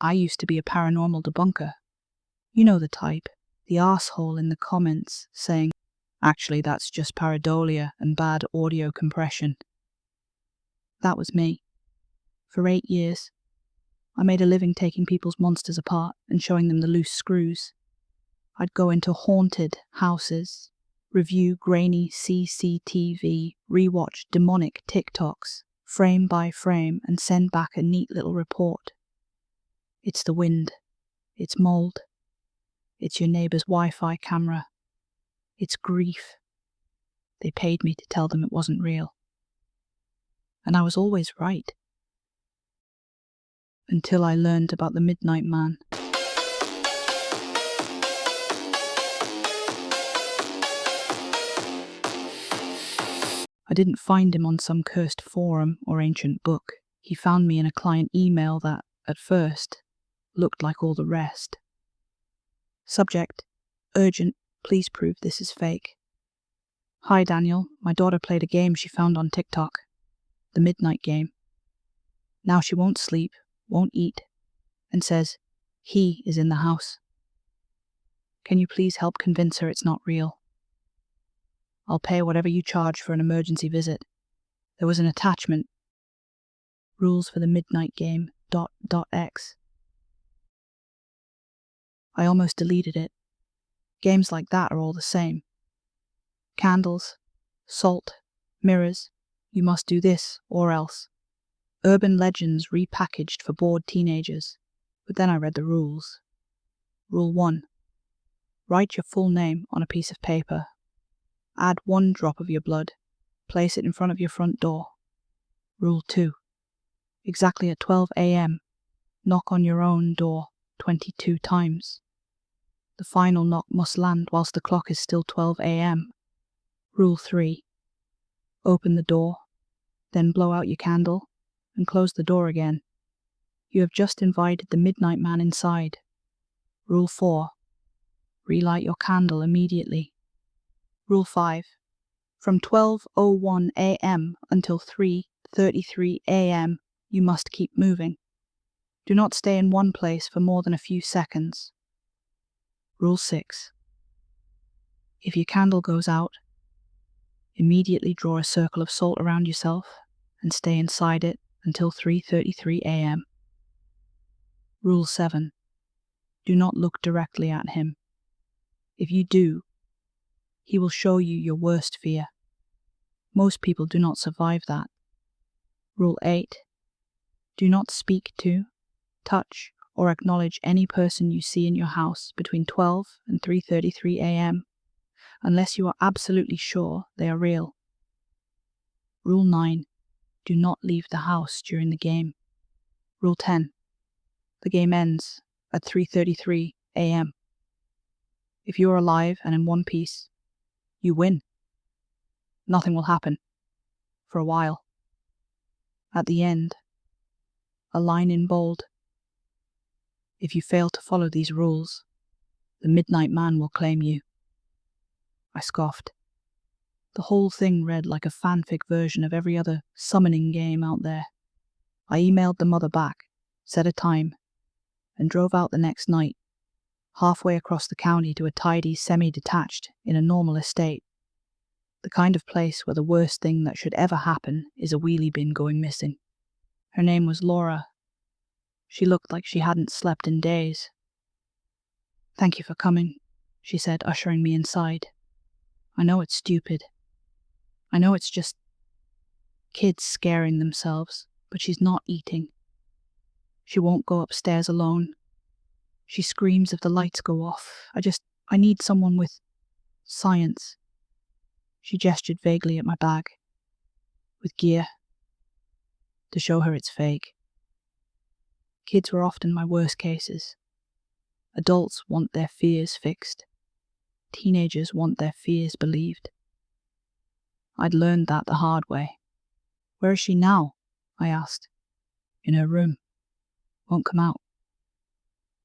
I used to be a paranormal debunker. You know the type, the arsehole in the comments saying, actually that's just pareidolia and bad audio compression. That was me. For 8 years, I made a living taking people's monsters apart and showing them the loose screws. I'd go into haunted houses, review grainy CCTV, rewatch demonic TikToks, frame by frame, and send back a neat little report. It's the wind. It's mold. It's your neighbour's Wi-Fi camera. It's grief. They paid me to tell them it wasn't real. And I was always right. Until I learned about the Midnight Man. I didn't find him on some cursed forum or ancient book. He found me in a client email that, at first, looked like all the rest. Subject: urgent, please prove this is fake. Hi Daniel, my daughter played a game she found on TikTok. The Midnight Game. Now she won't sleep, won't eat, and says, he is in the house. Can you please help convince her it's not real? I'll pay whatever you charge for an emergency visit. There was an attachment. Rules for the Midnight Game, .x. I almost deleted it. Games like that are all the same. Candles, salt, mirrors, you must do this or else. Urban legends repackaged for bored teenagers. But then I read the rules. Rule 1. Write your full name on a piece of paper. Add 1 drop of your blood. Place it in front of your front door. Rule 2. Exactly at 12 a.m., knock on your own door 22 times. The final knock must land whilst the clock is still 12 a.m. Rule 3. Open the door, then blow out your candle, and close the door again. You have just invited the Midnight Man inside. Rule 4. Relight your candle immediately. Rule 5. From 12:01 a.m. until 3:33 a.m. you must keep moving. Do not stay in one place for more than a few seconds. Rule 6. If your candle goes out, immediately draw a circle of salt around yourself and stay inside it until 3:33 a.m. Rule 7. Do not look directly at him. If you do, he will show you your worst fear. Most people do not survive that. Rule 8. Do not speak to, touch, or acknowledge any person you see in your house between 12 and 3:33 a.m. unless you are absolutely sure they are real. Rule 9. Do not leave the house during the game. Rule 10. The game ends at 3:33 a.m. If you are alive and in one piece, you win. Nothing will happen. For a while. At the end, a line in bold. If you fail to follow these rules, the Midnight Man will claim you. I scoffed. The whole thing read like a fanfic version of every other summoning game out there. I emailed the mother back, set a time, and drove out the next night, halfway across the county to a tidy semi-detached in a normal estate. The kind of place where the worst thing that should ever happen is a wheelie bin going missing. Her name was Laura. She looked like she hadn't slept in days. Thank you for coming, she said, ushering me inside. I know it's stupid. I know it's just kids scaring themselves, but she's not eating. She won't go upstairs alone. She screams if the lights go off. I need someone with science. She gestured vaguely at my bag. With gear. To show her it's fake. Kids were often my worst cases. Adults want their fears fixed. Teenagers want their fears believed. I'd learned that the hard way. Where is she now? I asked. In her room. Won't come out.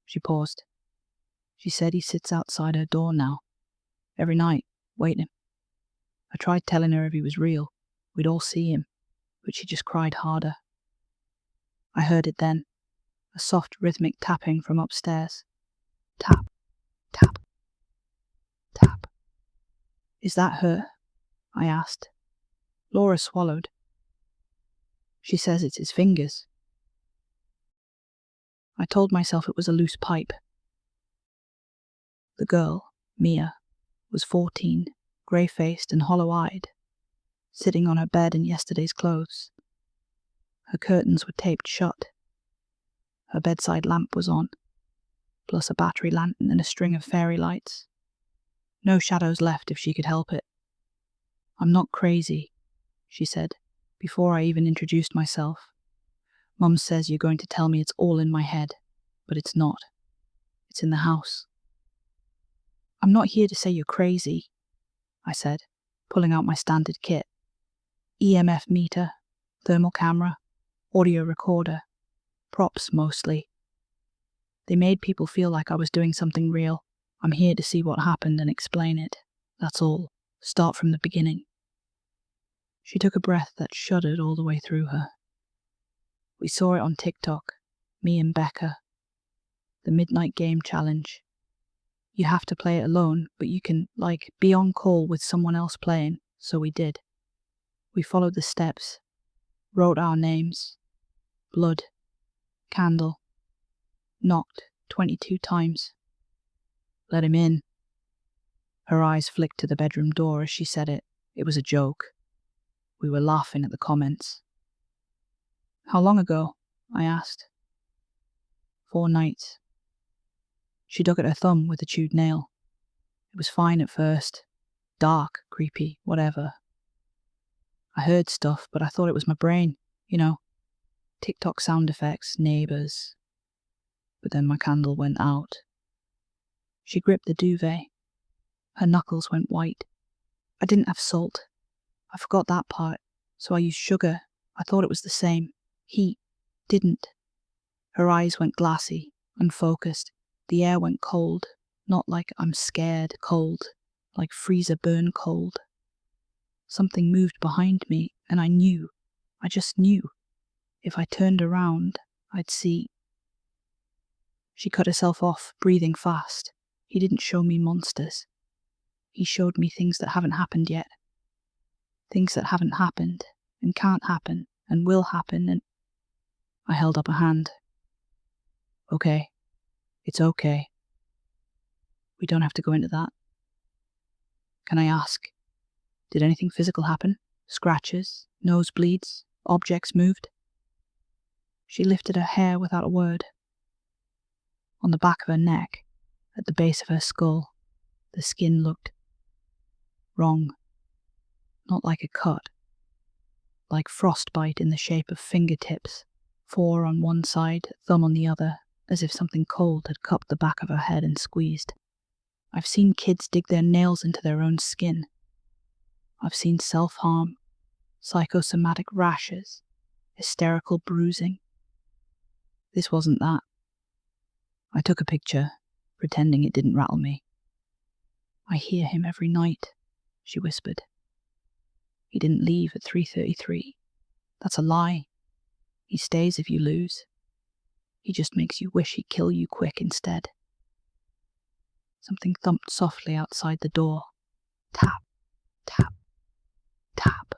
She paused. She said he sits outside her door now. Every night, waiting. I tried telling her if he was real, we'd all see him, but she just cried harder. I heard it then, a soft rhythmic tapping from upstairs. Tap, tap, tap. Is that her? I asked. Laura swallowed. She says it's his fingers. I told myself it was a loose pipe. The girl, Mia, was 14, grey-faced and hollow-eyed, sitting on her bed in yesterday's clothes. Her curtains were taped shut. Her bedside lamp was on, plus a battery lantern and a string of fairy lights. No shadows left if she could help it. I'm not crazy, she said, before I even introduced myself. Mum says you're going to tell me it's all in my head, but it's not. It's in the house. I'm not here to say you're crazy, I said, pulling out my standard kit. EMF meter, thermal camera, audio recorder, props mostly. They made people feel like I was doing something real. I'm here to see what happened and explain it. That's all. Start from the beginning. She took a breath that shuddered all the way through her. We saw it on TikTok, me and Becca. The Midnight Game Challenge. You have to play it alone, but you can, be on call with someone else playing, so we did. We followed the steps, wrote our names, blood, candle, knocked 22 times. Let him in. Her eyes flicked to the bedroom door as she said it. It was a joke. We were laughing at the comments. How long ago? I asked. 4 nights. She dug at her thumb with a chewed nail. It was fine at first. Dark, creepy, whatever. I heard stuff, but I thought it was my brain, TikTok sound effects, neighbours. But then my candle went out. She gripped the duvet. Her knuckles went white. I didn't have salt. I forgot that part, so I used sugar. I thought it was the same. Heat. Didn't. Her eyes went glassy, unfocused. The air went cold, not like I'm scared cold, like freezer burn cold. Something moved behind me, and I knew. I just knew. If I turned around, I'd see. She cut herself off, breathing fast. He didn't show me monsters. He showed me things that haven't happened yet. Things that haven't happened, and can't happen, and will happen, and... I held up a hand. Okay. It's okay. We don't have to go into that. Can I ask, did anything physical happen? Scratches, nosebleeds, objects moved? She lifted her hair without a word. On the back of her neck, at the base of her skull, the skin looked wrong. Not like a cut. Like frostbite in the shape of fingertips, 4 on one side, thumb on the other, as if something cold had cupped the back of her head and squeezed. I've seen kids dig their nails into their own skin. I've seen self-harm, psychosomatic rashes, hysterical bruising. This wasn't that. I took a picture, pretending it didn't rattle me. I hear him every night, she whispered. He didn't leave at 3:33. That's a lie. He stays if you lose. He just makes you wish he'd kill you quick instead. Something thumped softly outside the door. Tap, tap, tap.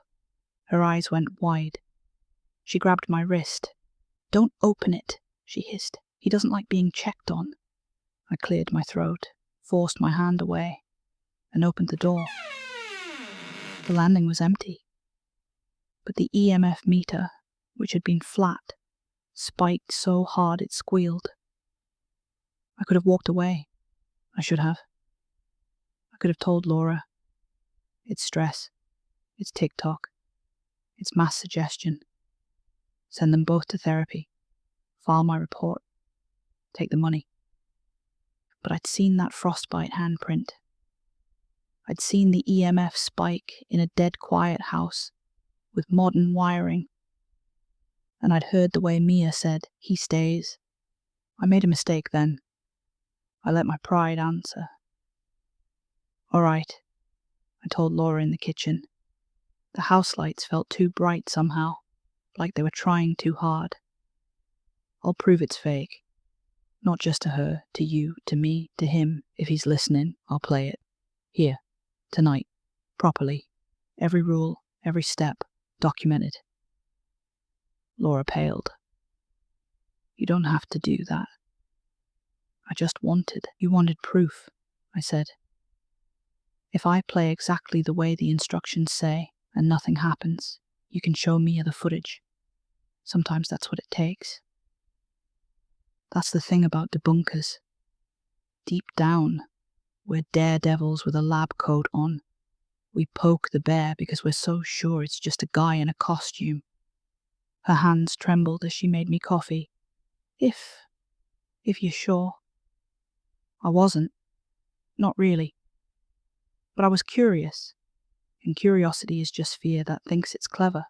Her eyes went wide. She grabbed my wrist. Don't open it, she hissed. He doesn't like being checked on. I cleared my throat, forced my hand away, and opened the door. The landing was empty. But the EMF meter, which had been flat, spiked so hard it squealed. I could have walked away. I should have. I could have told Laura. It's stress. It's TikTok. It's mass suggestion. Send them both to therapy. File my report. Take the money. But I'd seen that frostbite handprint. I'd seen the EMF spike in a dead quiet house with modern wiring. And I'd heard the way Mia said, he stays. I made a mistake then. I let my pride answer. All right, I told Laura in the kitchen. The house lights felt too bright somehow, like they were trying too hard. I'll prove it's fake. Not just to her, to you, to me, to him. If he's listening, I'll play it. Here, tonight, properly. Every rule, every step, documented. Laura paled. You don't have to do that. I just wanted. You wanted proof, I said. If I play exactly the way the instructions say and nothing happens, you can show me the footage. Sometimes that's what it takes. That's the thing about debunkers. Deep down, we're daredevils with a lab coat on. We poke the bear because we're so sure it's just a guy in a costume. Her hands trembled as she made me coffee. If you're sure. I wasn't. Not really. But I was curious, and curiosity is just fear that thinks it's clever.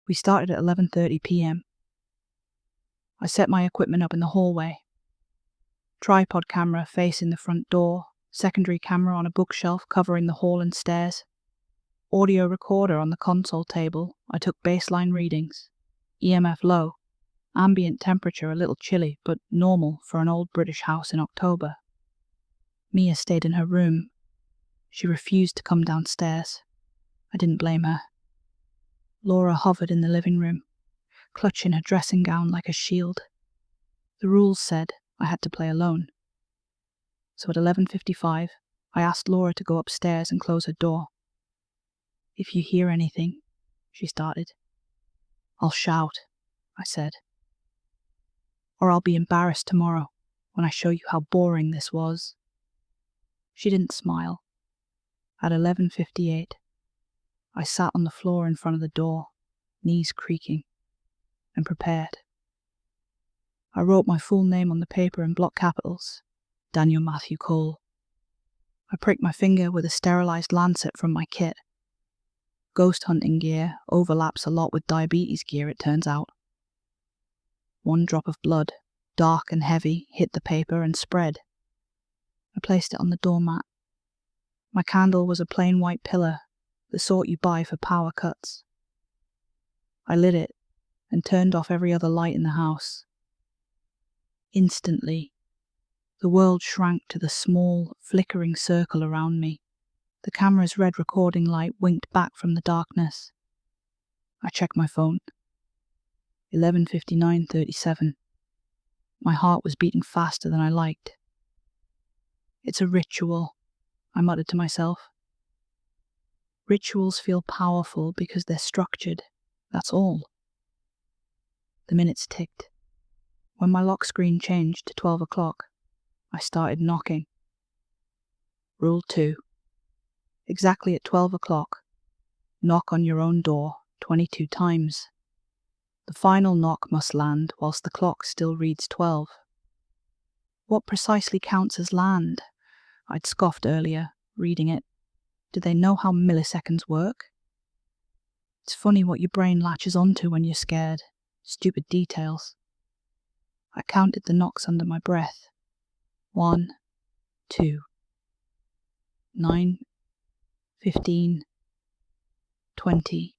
We started at 11:30 p.m. I set my equipment up in the hallway. Tripod camera facing the front door, secondary camera on a bookshelf covering the hall and stairs. Audio recorder on the console table. I took baseline readings. EMF low. Ambient temperature a little chilly, but normal for an old British house in October. Mia stayed in her room. She refused to come downstairs. I didn't blame her. Laura hovered in the living room, clutching her dressing gown like a shield. The rules said I had to play alone. So at 11:55, I asked Laura to go upstairs and close her door. If you hear anything, she started. I'll shout, I said. Or I'll be embarrassed tomorrow when I show you how boring this was. She didn't smile. At 11:58, I sat on the floor in front of the door, knees creaking, and prepared. I wrote my full name on the paper in block capitals, Daniel Matthew Cole. I pricked my finger with a sterilized lancet from my kit. Ghost hunting gear overlaps a lot with diabetes gear, it turns out. One drop of blood, dark and heavy, hit the paper and spread. I placed it on the doormat. My candle was a plain white pillar, the sort you buy for power cuts. I lit it and turned off every other light in the house. Instantly, the world shrank to the small, flickering circle around me. The camera's red recording light winked back from the darkness. I checked my phone. 11:59:37. My heart was beating faster than I liked. It's a ritual, I muttered to myself. Rituals feel powerful because they're structured, that's all. The minutes ticked. When my lock screen changed to 12 o'clock, I started knocking. Rule 2. Exactly at 12 o'clock, knock on your own door 22 times. The final knock must land whilst the clock still reads 12. What precisely counts as land? I'd scoffed earlier, reading it. Do they know how milliseconds work? It's funny what your brain latches onto when you're scared. Stupid details. I counted the knocks under my breath. 1, 2, 9, 15, 20.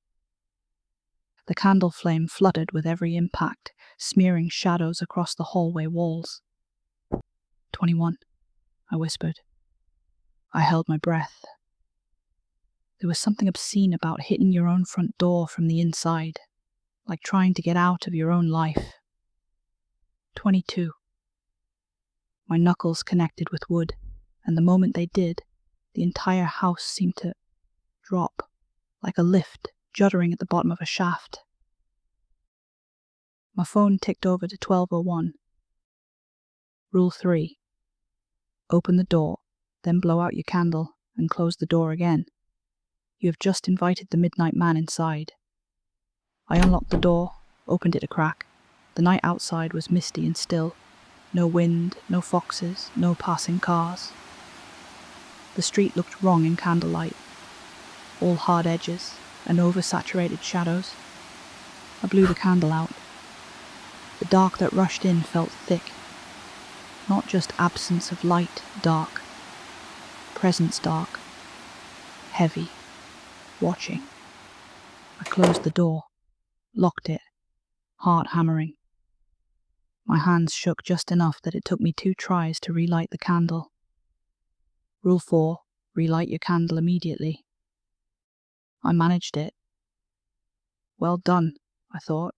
The candle flame fluttered with every impact, smearing shadows across the hallway walls. 21, I whispered. I held my breath. There was something obscene about hitting your own front door from the inside, like trying to get out of your own life. 22. My knuckles connected with wood, and the moment they did, the entire house seemed to drop, like a lift juddering at the bottom of a shaft. My phone ticked over to 12:01. Rule 3. Open the door, then blow out your candle and close the door again. You have just invited the midnight man inside. I unlocked the door, opened it a crack. The night outside was misty and still. No wind, no foxes, no passing cars. The street looked wrong in candlelight. All hard edges and oversaturated shadows. I blew the candle out. The dark that rushed in felt thick. Not just absence of light, dark. Presence dark. Heavy. Watching. I closed the door, locked it, heart hammering. My hands shook just enough that it took me 2 tries to relight the candle. Rule 4, relight your candle immediately. I managed it. Well done, I thought.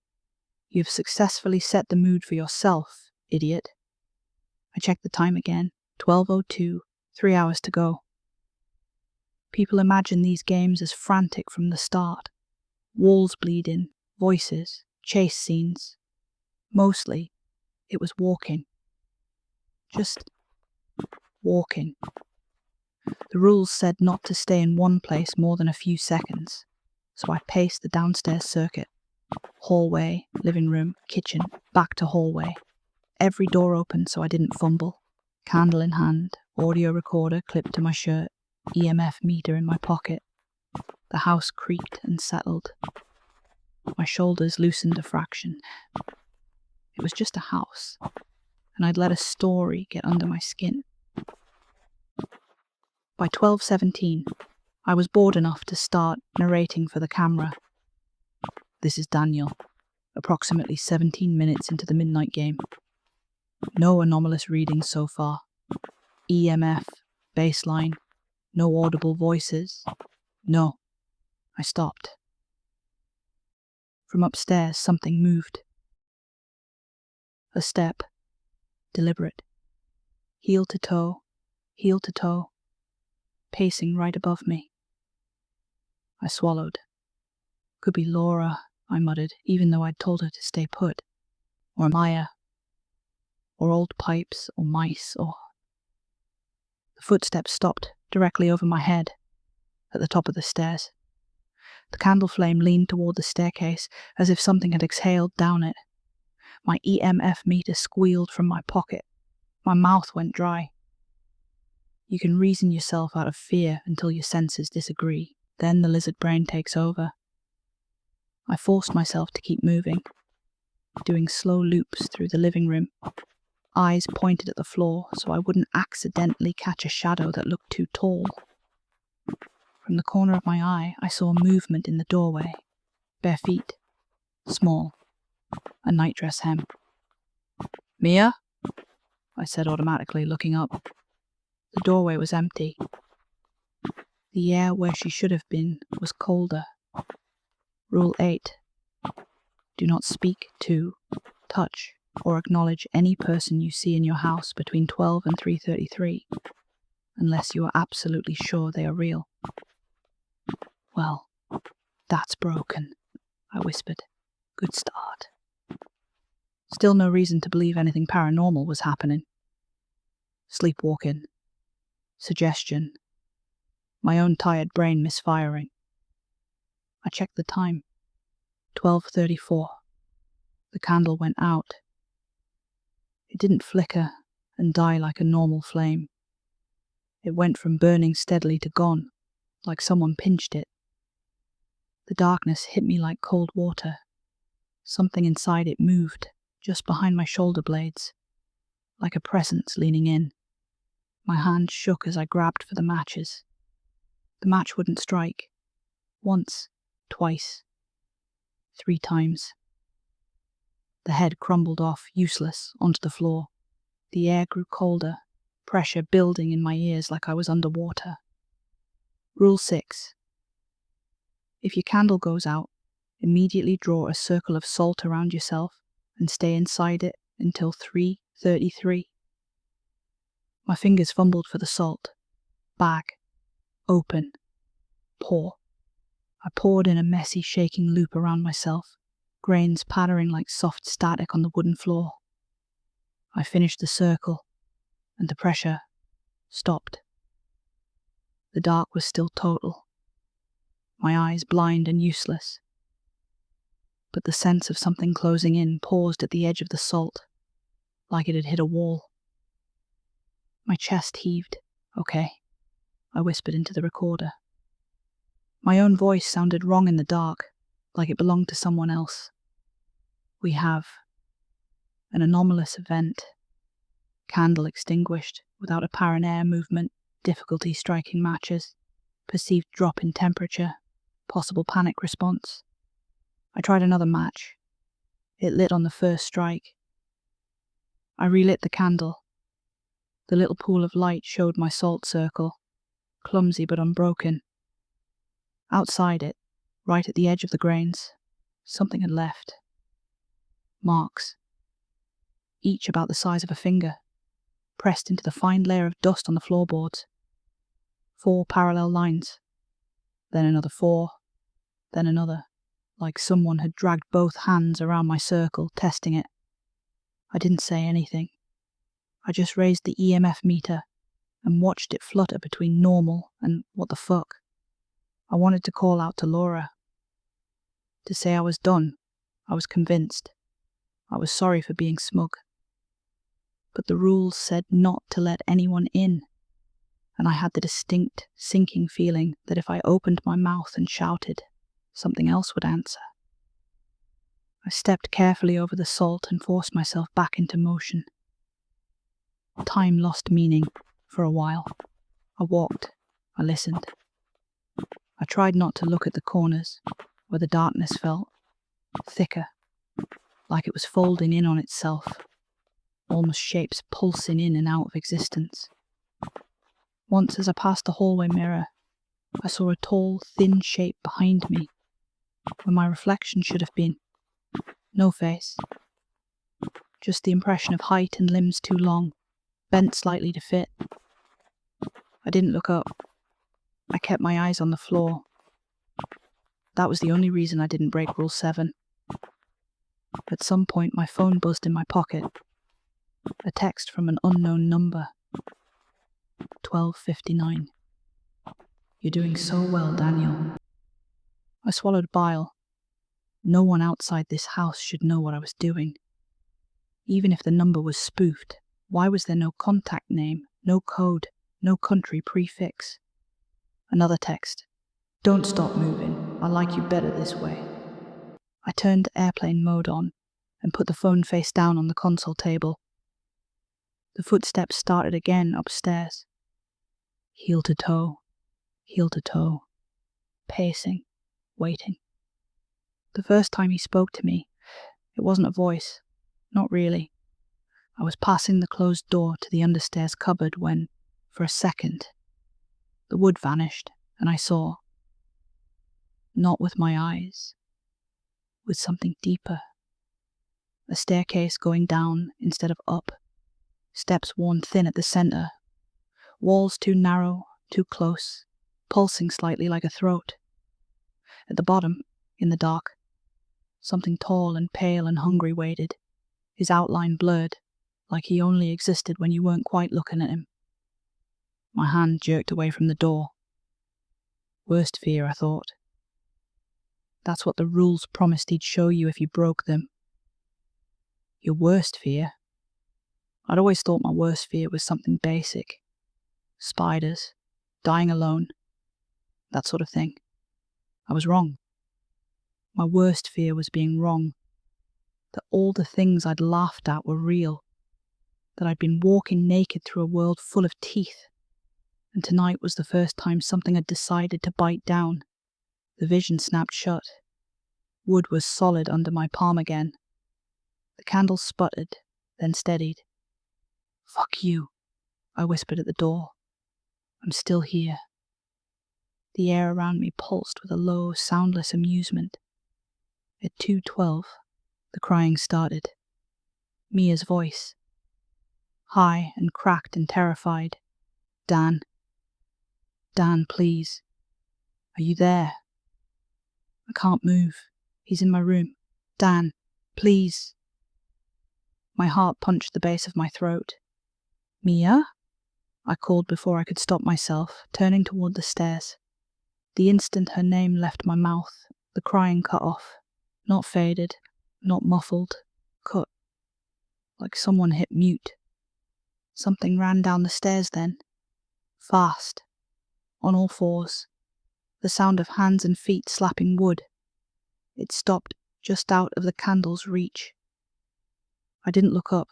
You've successfully set the mood for yourself, idiot. I checked the time again, 12:02, 3 hours to go. People imagine these games as frantic from the start. Walls bleeding, voices, chase scenes. Mostly, it was walking. Just walking. The rules said not to stay in one place more than a few seconds, so I paced the downstairs circuit. Hallway, living room, kitchen, back to hallway. Every door open so I didn't fumble. Candle in hand, audio recorder clipped to my shirt, EMF meter in my pocket. The house creaked and settled. My shoulders loosened a fraction. It was just a house, and I'd let a story get under my skin. By 12:17, I was bored enough to start narrating for the camera. This is Daniel, approximately 17 minutes into the midnight game. No anomalous readings so far. EMF, baseline, no audible voices. No. I stopped. From upstairs, something moved. A step, deliberate. Heel to toe, pacing right above me. I swallowed. Could be Laura, I muttered, even though I'd told her to stay put. Or Maya. Or old pipes, or mice, or... The footsteps stopped directly over my head, at the top of the stairs. The candle flame leaned toward the staircase, as if something had exhaled down it. My EMF meter squealed from my pocket. My mouth went dry. You can reason yourself out of fear until your senses disagree. Then the lizard brain takes over. I forced myself to keep moving, doing slow loops through the living room, eyes pointed at the floor so I wouldn't accidentally catch a shadow that looked too tall. From the corner of my eye, I saw movement in the doorway. Bare feet. Small. A nightdress hem. "Mia?" I said automatically, looking up. The doorway was empty. The air where she should have been was colder. Rule 8. Do not speak to, touch, or acknowledge any person you see in your house between 12 and 3:33, unless you are absolutely sure they are real. Well, that's broken, I whispered. Good start. Still no reason to believe anything paranormal was happening. Sleepwalking. Suggestion. My own tired brain misfiring. I checked the time. 12:34. The candle went out. It didn't flicker and die like a normal flame. It went from burning steadily to gone, like someone pinched it. The darkness hit me like cold water. Something inside it moved, just behind my shoulder blades, like a presence leaning in. My hand shook as I grabbed for the matches. The match wouldn't strike. Once, twice, 3 times. The head crumbled off, useless, onto the floor. The air grew colder, pressure building in my ears like I was underwater. Rule 6. If your candle goes out, immediately draw a circle of salt around yourself and stay inside it until 3:33. My fingers fumbled for the salt. Bag. Open. Pour. I poured in a messy, shaking loop around myself, grains pattering like soft static on the wooden floor. I finished the circle, and the pressure stopped. The dark was still total, my eyes blind and useless. But the sense of something closing in paused at the edge of the salt, like it had hit a wall. My chest heaved. Okay, I whispered into the recorder. My own voice sounded wrong in the dark, like it belonged to someone else. We have an anomalous event. Candle extinguished, without apparent air movement, difficulty striking matches, perceived drop in temperature, possible panic response. I tried another match. It lit on the first strike. I relit the candle. The little pool of light showed my salt circle, clumsy but unbroken. Outside it, right at the edge of the grains, something had left. Marks. Each about the size of a finger, pressed into the fine layer of dust on the floorboards. 4 parallel lines. Then another 4. Then another, like someone had dragged both hands around my circle, testing it. I didn't say anything. I just raised the EMF meter and watched it flutter between normal and what the fuck. I wanted to call out to Laura. To say I was done. I was convinced. I was sorry for being smug. But the rules said not to let anyone in, and I had the distinct, sinking feeling that if I opened my mouth and shouted, something else would answer. I stepped carefully over the salt and forced myself back into motion. Time lost meaning for a while. I walked. I listened. I tried not to look at the corners, where the darkness felt thicker, like it was folding in on itself, almost shapes pulsing in and out of existence. Once, as I passed the hallway mirror, I saw a tall, thin shape behind me, where my reflection should have been. No face. Just the impression of height and limbs too long, bent slightly to fit. I didn't look up. I kept my eyes on the floor. That was the only reason I didn't break Rule 7. At some point, my phone buzzed in my pocket. A text from an unknown number. 12:59. You're doing so well, Daniel. I swallowed bile. No one outside this house should know what I was doing. Even if the number was spoofed, why was there no contact name, no code, no country prefix? Another text. Don't stop moving. I like you better this way. I turned airplane mode on and put the phone face down on the console table. The footsteps started again upstairs. Heel to toe, pacing, waiting. The first time he spoke to me, it wasn't a voice, not really. I was passing the closed door to the understairs cupboard when, for a second, the wood vanished and I saw, not with my eyes, with something deeper. A staircase going down instead of up, steps worn thin at the center, walls too narrow, too close, pulsing slightly like a throat. At the bottom, in the dark, something tall and pale and hungry waited, his outline blurred, like he only existed when you weren't quite looking at him. My hand jerked away from the door. Worst fear, I thought. That's what the rules promised he'd show you if you broke them. Your worst fear? I'd always thought my worst fear was something basic. Spiders, dying alone, that sort of thing. I was wrong. My worst fear was being wrong. That all the things I'd laughed at were real. That I'd been walking naked through a world full of teeth. And tonight was the first time something had decided to bite down. The vision snapped shut. Wood was solid under my palm again. The candle sputtered, then steadied. Fuck you, I whispered at the door. I'm still here. The air around me pulsed with a low, soundless amusement. At 2:12, the crying started. Mia's voice. High and cracked and terrified. Dan. Dan, please. Are you there? I can't move. He's in my room. Dan, please. My heart punched the base of my throat. Mia? I called before I could stop myself, turning toward the stairs. The instant her name left my mouth, the crying cut off. Not faded, not muffled, cut. Like someone hit mute. Something ran down the stairs then. Fast. On all fours. The sound of hands and feet slapping wood. It stopped just out of the candle's reach. I didn't look up.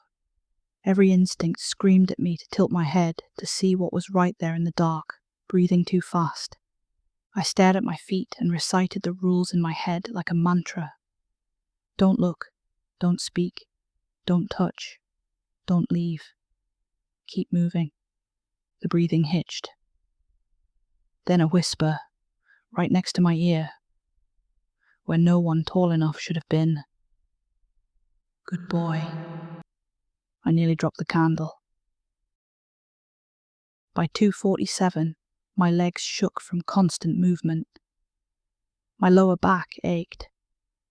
Every instinct screamed at me to tilt my head to see what was right there in the dark, breathing too fast. I stared at my feet and recited the rules in my head like a mantra. Don't look. Don't speak. Don't touch. Don't leave. Keep moving. The breathing hitched. Then a whisper, right next to my ear, where no one tall enough should have been. Good boy. I nearly dropped the candle. By 2:47, my legs shook from constant movement. My lower back ached.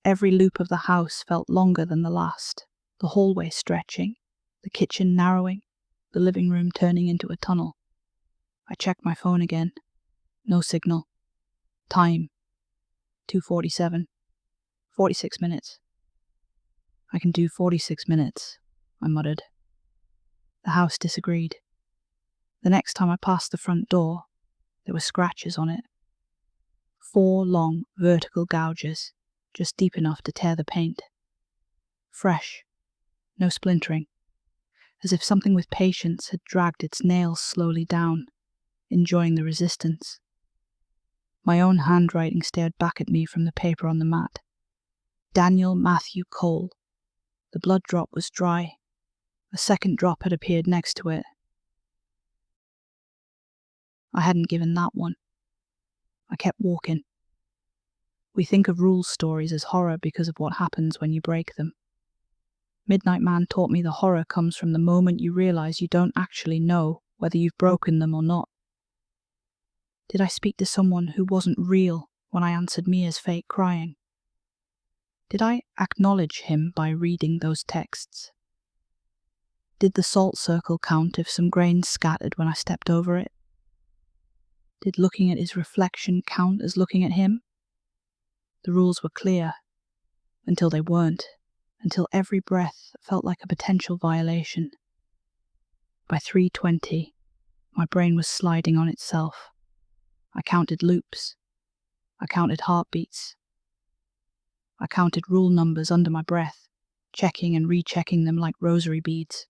Every loop of the house felt longer than the last, the hallway stretching, the kitchen narrowing, the living room turning into a tunnel. I checked my phone again. No signal. Time. 2:47. 46 minutes. I can do 46 minutes, I muttered. The house disagreed. The next time I passed the front door, there were scratches on it. 4 long, vertical gouges, just deep enough to tear the paint. Fresh. No splintering. As if something with patience had dragged its nails slowly down, enjoying the resistance. My own handwriting stared back at me from the paper on the mat. Daniel Matthew Cole. The blood drop was dry. A second drop had appeared next to it. I hadn't given that one. I kept walking. We think of rules stories as horror because of what happens when you break them. Midnight Man taught me the horror comes from the moment you realize you don't actually know whether you've broken them or not. Did I speak to someone who wasn't real when I answered Mia's fake crying? Did I acknowledge him by reading those texts? Did the salt circle count if some grains scattered when I stepped over it? Did looking at his reflection count as looking at him? The rules were clear, until they weren't, until every breath felt like a potential violation. By 3:20, my brain was sliding on itself. I counted loops. I counted heartbeats. I counted rule numbers under my breath, checking and rechecking them like rosary beads.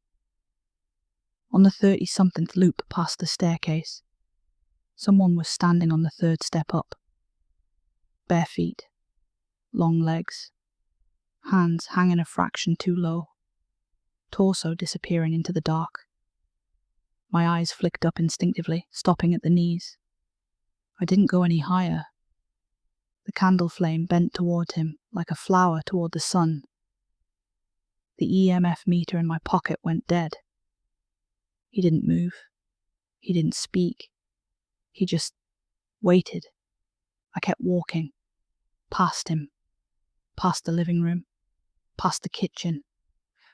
On the 30-somethingth loop past the staircase, someone was standing on the 3rd step up. Bare feet, long legs, hands hanging a fraction too low, torso disappearing into the dark. My eyes flicked up instinctively, stopping at the knees. I didn't go any higher. The candle flame bent toward him, like a flower toward the sun. The EMF meter in my pocket went dead. He didn't move. He didn't speak. He just waited. I kept walking. Past him. Past the living room. Past the kitchen.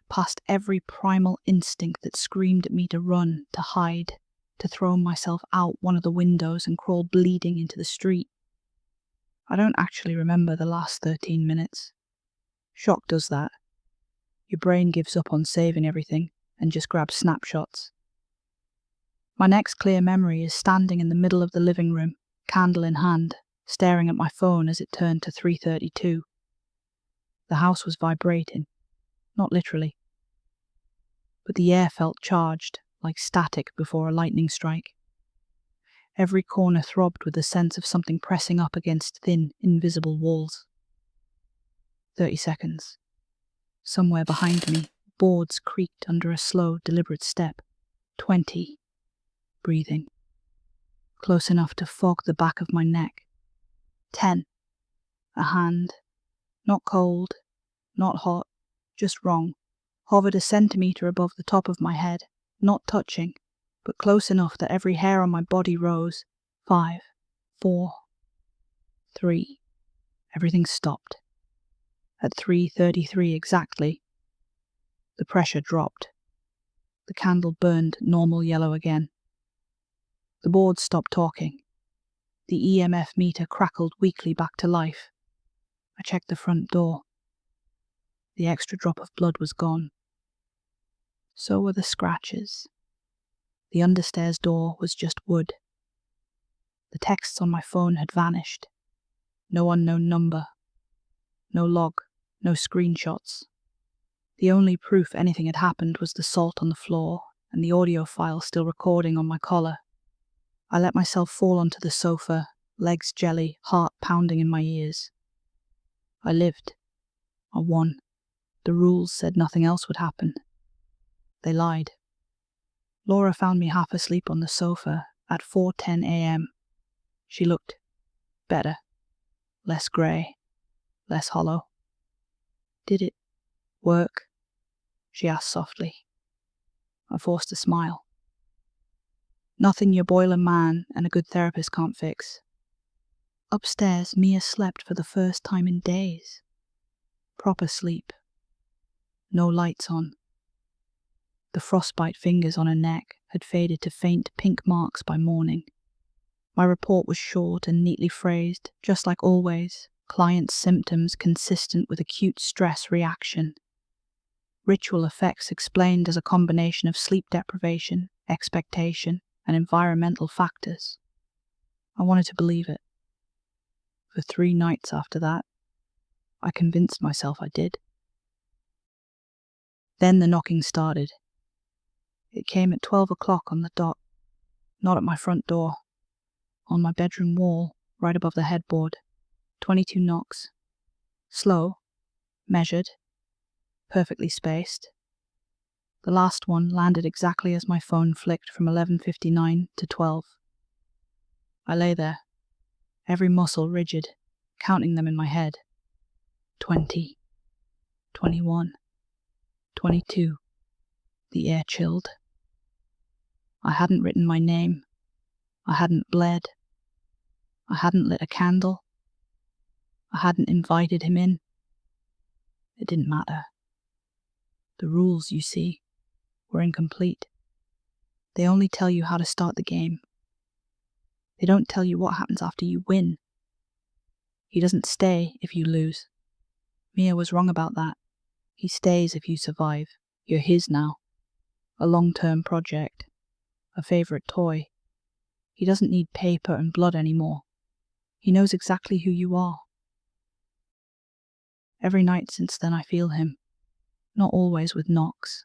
Past every primal instinct that screamed at me to run, to hide, to throw myself out one of the windows and crawl bleeding into the street. I don't actually remember the last 13 minutes. Shock does that. Your brain gives up on saving everything and just grabs snapshots. My next clear memory is standing in the middle of the living room, candle in hand, staring at my phone as it turned to 3:32. The house was vibrating, not literally. But the air felt charged, like static before a lightning strike. Every corner throbbed with the sense of something pressing up against thin, invisible walls. 30 seconds. Somewhere behind me, boards creaked under a slow, deliberate step. 20. Breathing. Close enough to fog the back of my neck. 10. A hand. Not cold, not hot, just wrong. Hovered a centimetre above the top of my head, not touching, but close enough that every hair on my body rose. 5, 4, 3. Everything stopped. At 3:33 exactly, the pressure dropped. The candle burned normal yellow again. The board stopped talking. The EMF meter crackled weakly back to life. I checked the front door. The extra drop of blood was gone. So were the scratches. The understairs door was just wood. The texts on my phone had vanished. No unknown number. No log. No screenshots. The only proof anything had happened was the salt on the floor and the audio file still recording on my collar. I let myself fall onto the sofa, legs jelly, heart pounding in my ears. I lived. I won. The rules said nothing else would happen. They lied. Laura found me half asleep on the sofa at 4:10 a.m. She looked better, less grey, less hollow. "Did it work?" she asked softly. I forced a smile. "Nothing your boiler man and a good therapist can't fix." Upstairs, Mia slept for the first time in days. Proper sleep. No lights on. The frostbite fingers on her neck had faded to faint pink marks by morning. My report was short and neatly phrased, just like always, client's symptoms consistent with acute stress reaction. Ritual effects explained as a combination of sleep deprivation, expectation, and environmental factors. I wanted to believe it. For 3 nights after that, I convinced myself I did. Then the knocking started. It came at 12 o'clock on the dot, not at my front door. On my bedroom wall, right above the headboard. 22 knocks. Slow, measured, perfectly spaced. The last one landed exactly as my phone flicked from 11:59 to 12. I lay there, every muscle rigid, counting them in my head. 20, 21, 22. The air chilled. I hadn't written my name. I hadn't bled. I hadn't lit a candle. I hadn't invited him in. It didn't matter. The rules, you see, were incomplete. They only tell you how to start the game. They don't tell you what happens after you win. He doesn't stay if you lose. Mia was wrong about that. He stays if you survive. You're his now. A long-term project. A favorite toy. He doesn't need paper and blood anymore. He knows exactly who you are. Every night since then I feel him. Not always with knocks.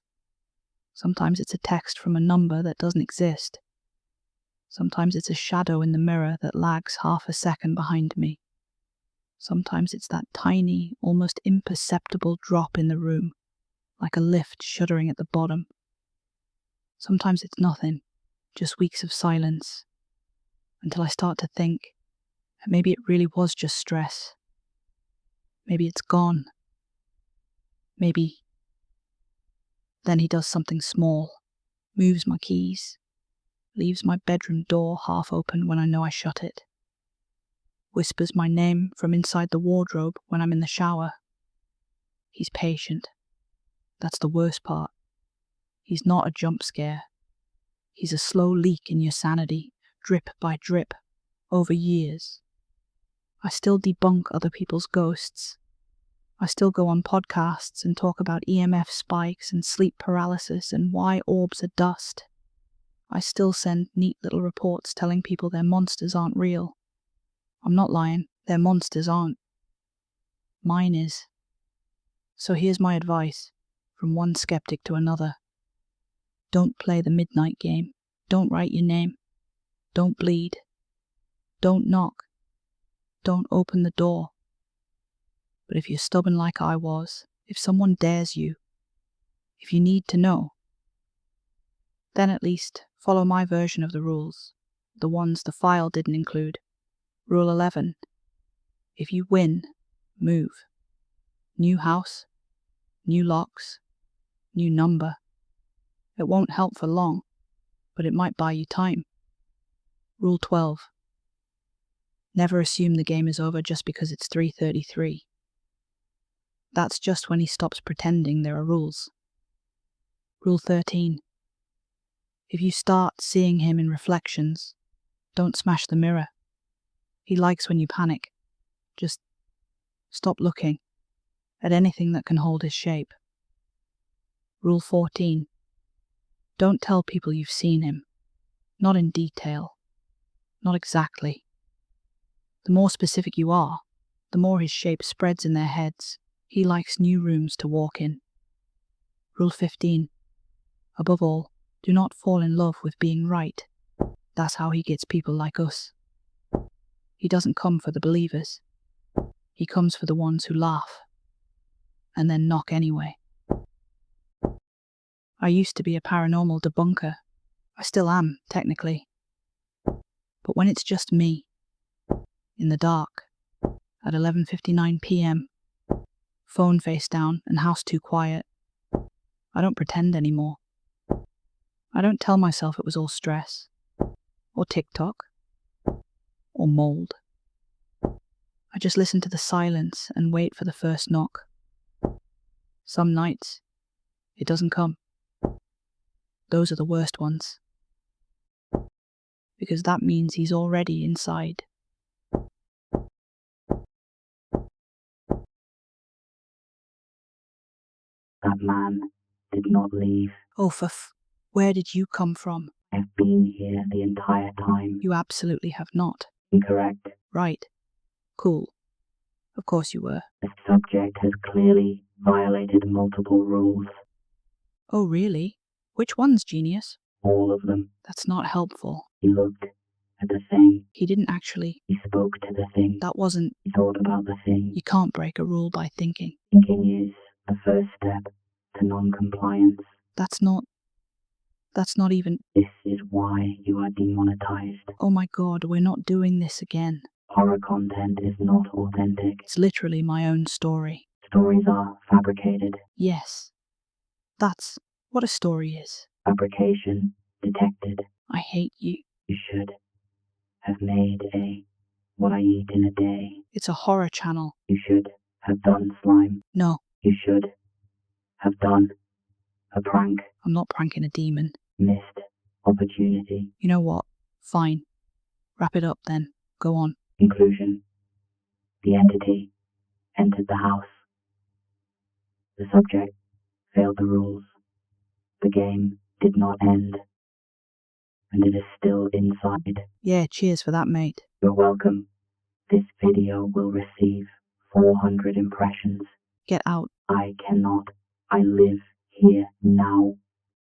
Sometimes it's a text from a number that doesn't exist. Sometimes it's a shadow in the mirror that lags half a second behind me. Sometimes it's that tiny, almost imperceptible drop in the room, like a lift shuddering at the bottom. Sometimes it's nothing, just weeks of silence, until I start to think that maybe it really was just stress. Maybe it's gone. Maybe. Then he does something small, moves my keys, leaves my bedroom door half open when I know I shut it, whispers my name from inside the wardrobe when I'm in the shower. He's patient. That's the worst part. He's not a jump scare. He's a slow leak in your sanity, drip by drip, over years. I still debunk other people's ghosts. I still go on podcasts and talk about EMF spikes and sleep paralysis and why orbs are dust. I still send neat little reports telling people their monsters aren't real. I'm not lying, their monsters aren't. Mine is. So here's my advice, from one skeptic to another. Don't play the midnight game. Don't write your name. Don't bleed. Don't knock. Don't open the door. But if you're stubborn like I was, if someone dares you, if you need to know, then at least follow my version of the rules, the ones the file didn't include. Rule 11. If you win, move. New house, new locks, new number. It won't help for long, but it might buy you time. Rule 12. Never assume the game is over just because it's 3:33. That's just when he stops pretending there are rules. Rule 13. If you start seeing him in reflections, don't smash the mirror. He likes when you panic. Just stop looking at anything that can hold his shape. Rule 14. Don't tell people you've seen him. Not in detail. Not exactly. The more specific you are, the more his shape spreads in their heads. He likes new rooms to walk in. Rule 15. Above all, do not fall in love with being right. That's how he gets people like us. He doesn't come for the believers. He comes for the ones who laugh. and then knock anyway. I used to be a paranormal debunker. I still am, technically. But when it's just me, in the dark, at 11:59 p.m., phone face down and house too quiet, I don't pretend anymore. I don't tell myself it was all stress, or TikTok, or mold. I just listen to the silence and wait for the first knock. Some nights, it doesn't come. Those are the worst ones. Because that means he's already inside. That man did not leave. Oh, where did you come from? I've been here the entire time. You absolutely have not. Incorrect. Right. Cool. Of course you were. The subject has clearly violated multiple rules. Oh, really? Which ones, genius? All of them. That's not helpful. He looked at the thing. He didn't actually. He spoke to the thing. That wasn't. He thought about the thing. You can't break a rule by thinking. Thinking is the first step to non-compliance. That's not even. This is why you are demonetized. Oh my god, we're not doing this again. Horror content is not authentic. It's literally my own story. Stories are fabricated. Yes. That's what a story is. Fabrication detected. I hate you. You should have made a what I eat in a day. It's a horror channel. You should have done slime. No, You should have done a prank. I'm not pranking a demon. Missed opportunity. You know what? Fine. Wrap it up then. Go on. Conclusion. The entity entered the house. The subject failed the rules. The game did not end. And it is still inside. Yeah, cheers for that, mate. You're welcome. This video will receive 400 impressions. Get out. I cannot. I live here now.